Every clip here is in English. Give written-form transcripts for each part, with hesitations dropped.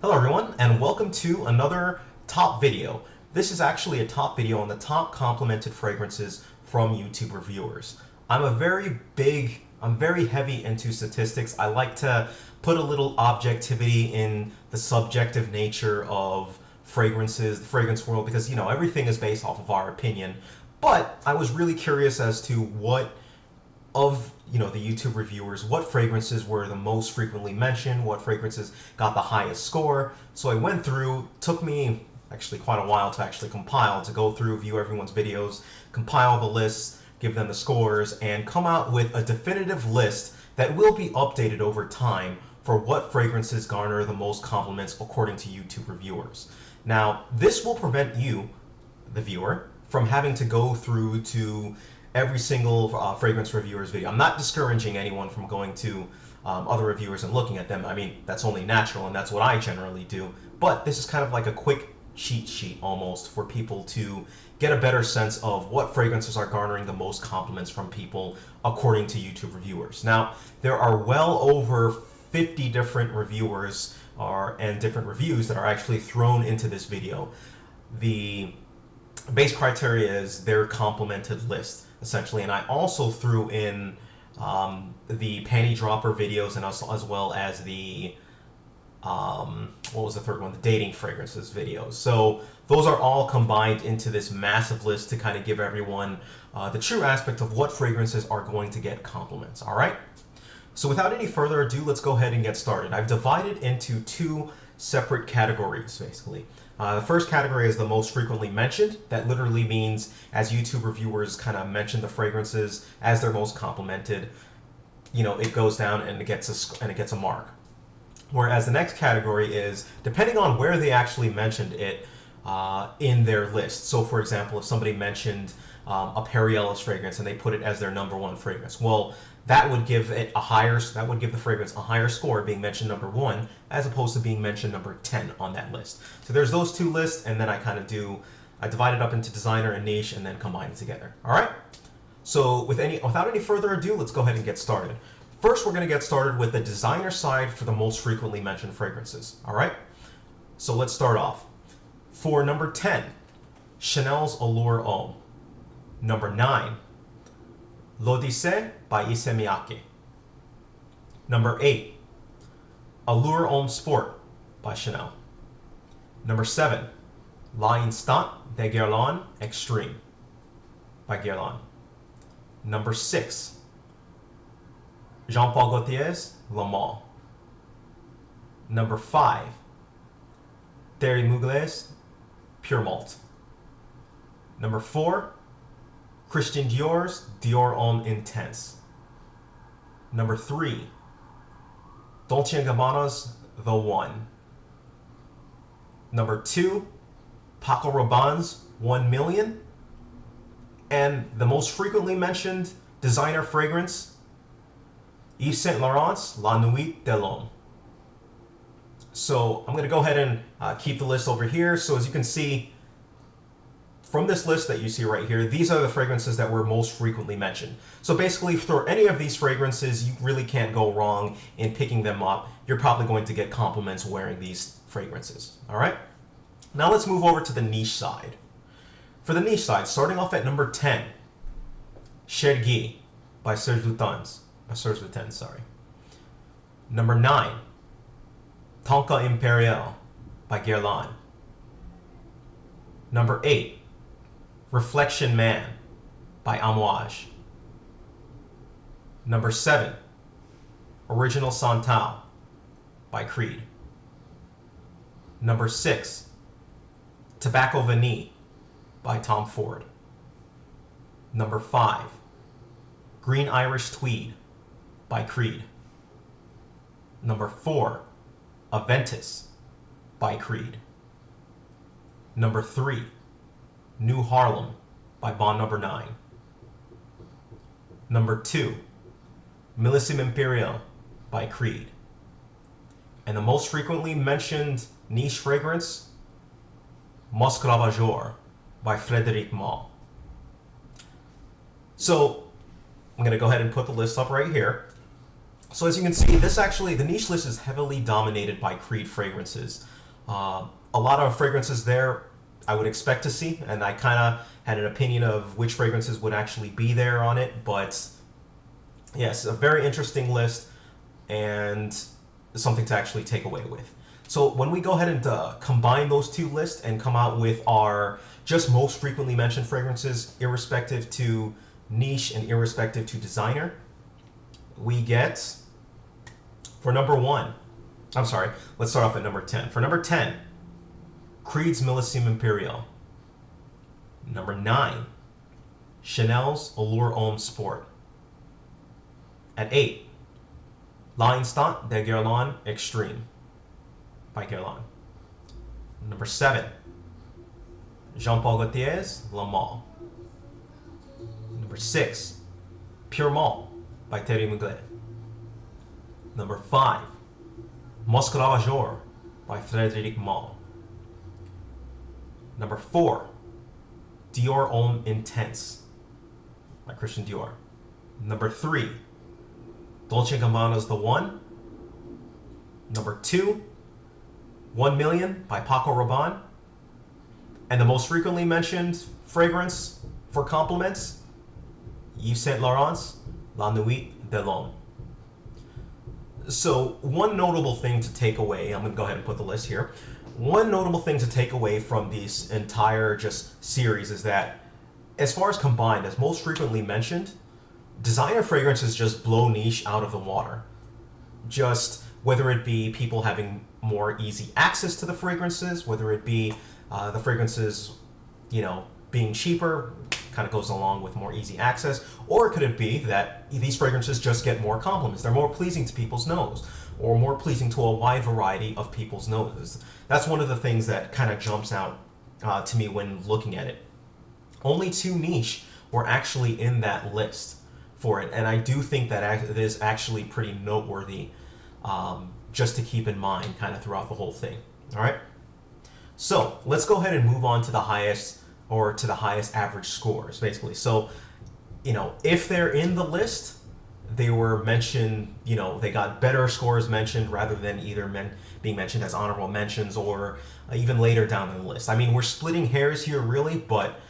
Hello everyone, and welcome to another top video. This is actually a top video on the top complimented fragrances from YouTube reviewers. I'm very heavy into statistics. I like to put a little objectivity in the subjective nature of fragrances, the fragrance world, because everything is based off of our opinion. But I was really curious as to what of the YouTube reviewers, what fragrances were the most frequently mentioned, what fragrances got the highest score. So I went through, took me actually quite a while to actually compile, to go through, view everyone's videos, compile the lists, give them the scores, and come out with a definitive list that will be updated over time for what fragrances garner the most compliments according to YouTube reviewers. Now, this will prevent you, the viewer, from having to go through to every single fragrance reviewer's video. I'm not discouraging anyone from going to other reviewers and looking at them. I mean, that's only natural, and that's what I generally do. But this is kind of like a quick cheat sheet almost for people to get a better sense of what fragrances are garnering the most compliments from people according to YouTube reviewers. Now, there are well over 50 different reviewers and different reviews that are actually thrown into this video. The base criteria is their complimented list, essentially, and I also threw in the panty dropper videos and as well as the what was the third one? The dating fragrances videos. So those are all combined into this massive list to kind of give everyone the true aspect of what fragrances are going to get compliments. All right. So without any further ado, let's go ahead and get started. I've divided into two separate categories, basically. The first category is the most frequently mentioned. That literally means as YouTube reviewers kind of mention the fragrances as they're most complimented, it goes down and it gets a mark. Whereas the next category is depending on where they actually mentioned it in their list. So for example, if somebody mentioned a Perry Ellis fragrance and they put it as their number one fragrance, well, that would give the fragrance a higher score being mentioned number one as opposed to being mentioned number 10 on that list. So there's those two lists, and then I divide it up into designer and niche and then combine it together. All right. So without any further ado, let's go ahead and get started. First, we're going to get started with the designer side for the most frequently mentioned fragrances. All right. So let's start off. For number 10, Chanel's Allure Homme. Number 9, L'Odyssée by Issey Miyake. Number 8, Allure Homme Sport by Chanel. Number 7, L'Instant de Guerlain Extreme by Guerlain. Number 6, Jean-Paul Gaultier's Le Mans. Number 5, Thierry Mugler's Pure Malt. Number 4, Christian Dior's Dior Homme Intense. Number 3, Dolce & Gabbana's The One. Number 2, Paco Rabanne's 1 Million. And the most frequently mentioned designer fragrance, Yves Saint Laurent's La Nuit de l'Homme. So I'm going to go ahead and keep the list over here. So as you can see, from this list that you see right here, these are the fragrances that were most frequently mentioned. So basically, for any of these fragrances, you really can't go wrong in picking them up. You're probably going to get compliments wearing these fragrances. All right? Now let's move over to the niche side. For the niche side, starting off at number 10, Cher Guy by Serge Lutens, sorry. Number 9, Tonka Imperial by Guerlain. Number 8, Reflection Man by Amouage. Number 7, Original Santal by Creed. Number 6, Tobacco Vanille by Tom Ford. Number 5, Green Irish Tweed by Creed. Number 4, Aventus by Creed. Number 3, New Harlem by Bond Number 9. Number 2, Millésime Impérial by Creed. And the most frequently mentioned niche fragrance, Musc Ravageur by Frédéric Malle. So I'm going to go ahead and put the list up right here. So as you can see, the niche list is heavily dominated by Creed fragrances. A lot of fragrances there I would expect to see, and I kind of had an opinion of which fragrances would actually be there on it, but yes, a very interesting list and something to actually take away with. So when we go ahead and combine those two lists and come out with our just most frequently mentioned fragrances, irrespective to niche and irrespective to designer, we get, for number 1, I'm sorry, let's start off at number 10. For number 10, Creed's Millésime Impérial. Number 9, Chanel's Allure Homme Sport. At 8, L'Instant de Guerlain Extreme by Guerlain. Number 7, Jean-Paul Gaultier's Le Male. Number 6, Pure Malt by Thierry Mugler. Number 5, Muscat Ravageur by Frédéric Malle. Number 4, Dior Homme Intense by Christian Dior. Number 3, Dolce & Gabbana's The One. Number 2, 1 Million by Paco Rabanne. And the most frequently mentioned fragrance for compliments, Yves Saint Laurent's La Nuit de l'Homme. So one notable thing to take away, I'm going to go ahead and put the list here. One notable thing to take away from this entire just series is that as far as combined, as most frequently mentioned, designer fragrances just blow niche out of the water. Just whether it be people having more easy access to the fragrances, whether it be the fragrances, being cheaper, kind of goes along with more easy access, or could it be that these fragrances just get more compliments? They're more pleasing to people's nose, or more pleasing to a wide variety of people's noses. That's one of the things that kind of jumps out to me when looking at it. Only 2 niche were actually in that list for it, and I do think that it is actually pretty noteworthy, just to keep in mind kind of throughout the whole thing. All right, so let's go ahead and move on to the highest average scores, basically. So, if they're in the list, they were mentioned, they got better scores mentioned rather than either being mentioned as honorable mentions or even later down in the list. I mean, we're splitting hairs here really, but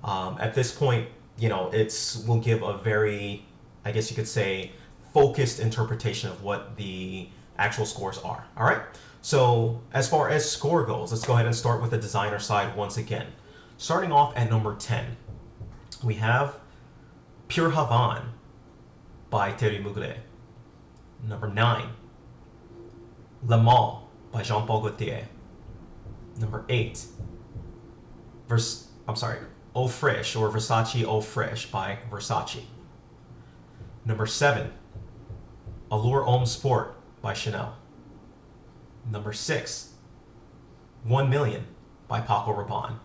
at this point, we'll give a very, I guess you could say, focused interpretation of what the actual scores are. All right. So as far as score goes, let's go ahead and start with the designer side once again. Starting off at number 10, we have Pure Havane by Thierry Mugler. Number 9, Le Male by Jean-Paul Gaultier. Number 8, Eau Fraîche or Versace Eau Fraîche by Versace. Number 7, Allure Homme Sport by Chanel. Number 6, 1 Million by Paco Rabanne.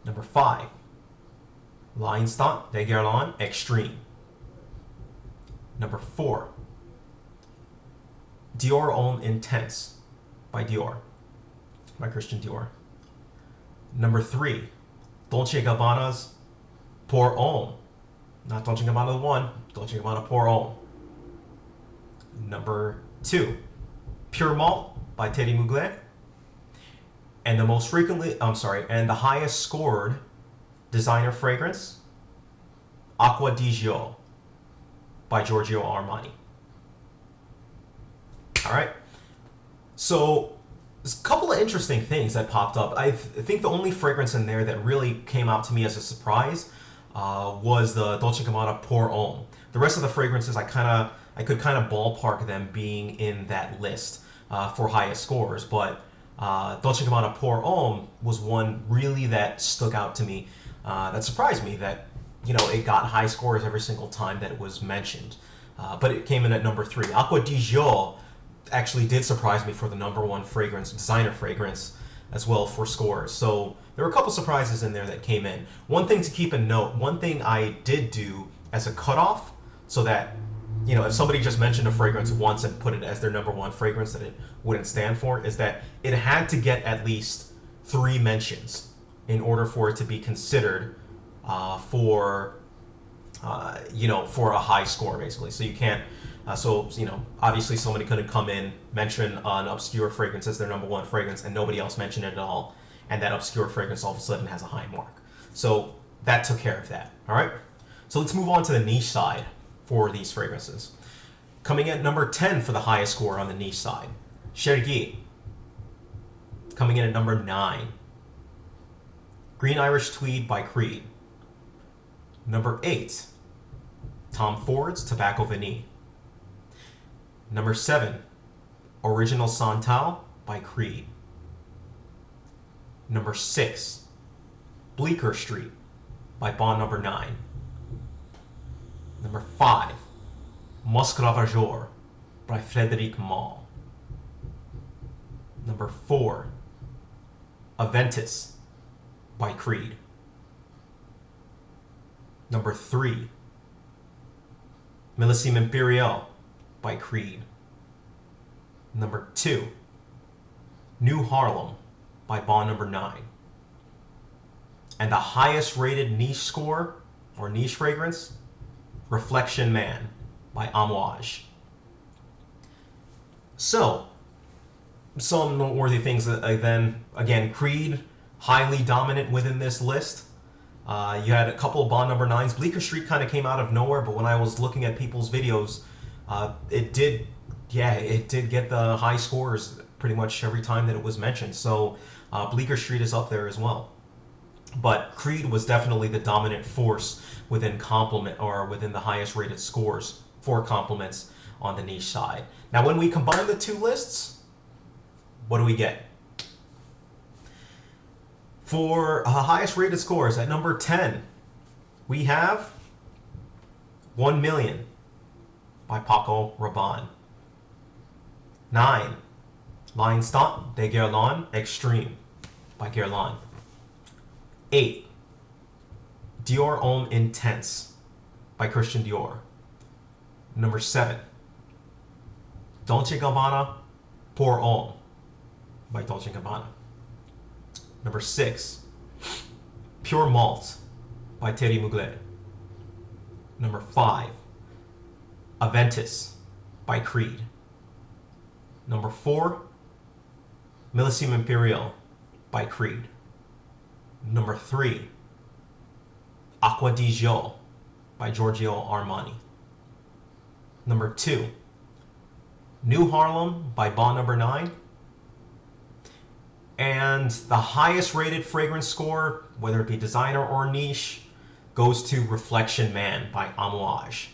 Number 5, L'Instant de Guerlain Extreme. Number 4, Dior Homme Intense by Christian Dior. Number 3, Dolce & Gabbana's Pour Homme. Not Dolce & Gabbana The One, Dolce & Gabbana Pour Homme. Number 2, Pure Malt by Thierry Mugler. And the highest scored designer fragrance, Acqua di Gio by Giorgio Armani. All right. So there's a couple of interesting things that popped up. I think the only fragrance in there that really came out to me as a surprise was the Dolce & Gabbana Pour Homme. The rest of the fragrances, I could kind of ballpark them being in that list for highest scores, but Dolce & Gabbana Pour Homme was one really that stuck out to me, that surprised me that, it got high scores every single time that it was mentioned. But it came in at number 3. Acqua di Gio actually did surprise me for the number 1 designer fragrance as well for scores. So there were a couple surprises in there that came in. One thing to keep in note, one thing I did do as a cutoff, so that if somebody just mentioned a fragrance once and put it as their number 1 fragrance that it wouldn't stand for, is that it had to get at least 3 mentions in order for it to be considered for a high score, basically. So you can't So, obviously somebody couldn't come in, mention an obscure fragrance as their number one fragrance, and nobody else mentioned it at all, and that obscure fragrance all of a sudden has a high mark. So that took care of that, all right? So let's move on to the niche side for these fragrances. Coming at number 10 for the highest score on the niche side, Chergui. Coming in at number 9, Green Irish Tweed by Creed. Number 8, Tom Ford's Tobacco Vanille. Number 7, Original Santal by Creed. Number 6, Bleecker Street by Bond Number 9. Number 5, Musc Ravageur by Frédéric Malle. Number 4, Aventus by Creed. Number 3, Millésime Impérial by Creed. Number 2, New Harlem by Bond Number 9. And the highest rated niche score, or niche fragrance, Reflection Man by Amouage. So, some noteworthy things then, again, Creed, highly dominant within this list. You had a couple of Bond Number 9s. Bleecker Street kind of came out of nowhere, but when I was looking at people's videos, it did get the high scores pretty much every time that it was mentioned. So Bleecker Street is up there as well. But Creed was definitely the dominant force within compliment, or within the highest rated scores for compliments on the niche side. Now, when we combine the two lists, what do we get? For highest rated scores, at number 10, we have 1 Million by Paco Rabanne. 9, L'Instant de Guerlain Extreme by Guerlain. 8, Dior Homme Intense by Christian Dior. Number 7, Dolce & Gabbana Pour Homme by Dolce & Gabbana. Number 6, Pure Malt by Thierry Mugler. Number 5, Aventus by Creed. Number 4, Millésime Impérial by Creed. Number 3, Acqua di Gio by Giorgio Armani. Number 2, New Harlem by Bond Number 9. And the highest rated fragrance score, whether it be designer or niche, goes to Reflection Man by Amouage.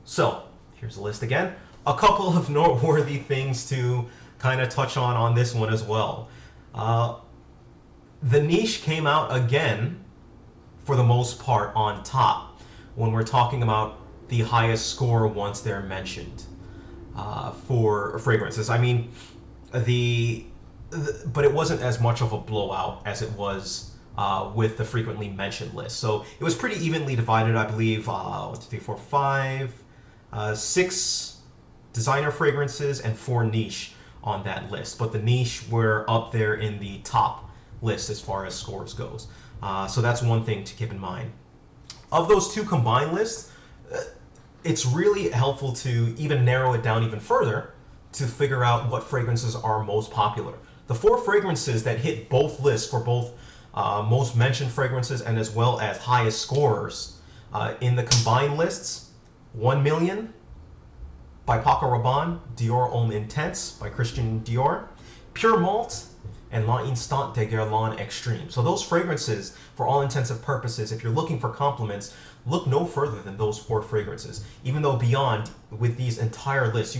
So, here's the list again. A couple of noteworthy things to kind of touch on this one as well. The niche came out again, for the most part, on top when we're talking about the highest score once they're mentioned for fragrances. I mean, but it wasn't as much of a blowout as it was with the frequently mentioned list. So it was pretty evenly divided, I believe. 1, 2, 3, 4, 5, 6 designer fragrances and 4 niche on that list. But the niche were up there in the top list as far as scores goes. So that's one thing to keep in mind. Of those two combined lists, it's really helpful to even narrow it down even further to figure out what fragrances are most popular. The 4 fragrances that hit both lists for both most mentioned fragrances and as well as highest scorers in the combined lists: 1 Million by Paco Rabanne, Dior Homme Intense by Christian Dior, Pure Malt, and L'Instant de Guerlain Extreme. So those fragrances, for all intensive purposes, if you're looking for compliments, look no further than those 4 fragrances. Even though beyond, with these entire lists,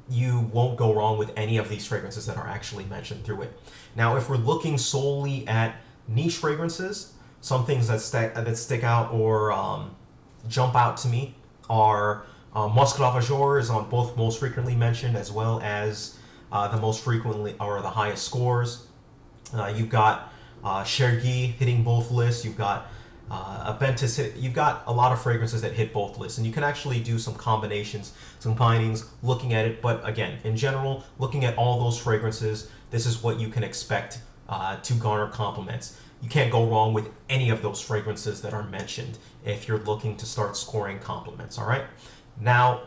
you won't go wrong with any of these fragrances that are actually mentioned through it. Now, if we're looking solely at niche fragrances, some things that stick out or jump out to me are Musc Ravageur is on both most frequently mentioned as well as the most frequently or the highest scores. You've got Chergui hitting both lists. You've got Aventus. You've got a lot of fragrances that hit both lists, and you can actually do some combinations, some combinings, looking at it. But again, in general, looking at all those fragrances, this is what you can expect to garner compliments. you can't go wrong with any of those fragrances that are mentioned if you're looking to start scoring compliments, all right? Now,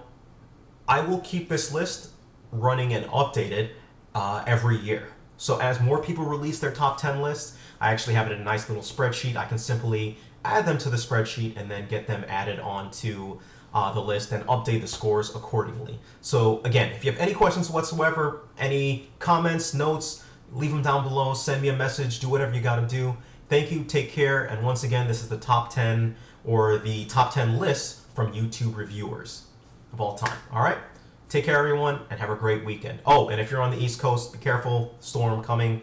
I will keep this list running and updated every year. So as more people release their top 10 lists, I actually have it in a nice little spreadsheet. I can simply add them to the spreadsheet and then get them added onto the list and update the scores accordingly. So again, if you have any questions whatsoever, any comments, notes, leave them down below, send me a message, do whatever you gotta do. Thank you, take care, and once again, this is the top 10 or the top 10 lists from YouTube reviewers of all time, all right? Take care, everyone, and have a great weekend. Oh, and if you're on the East Coast, be careful, storm coming.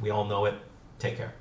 We all know it. Take care.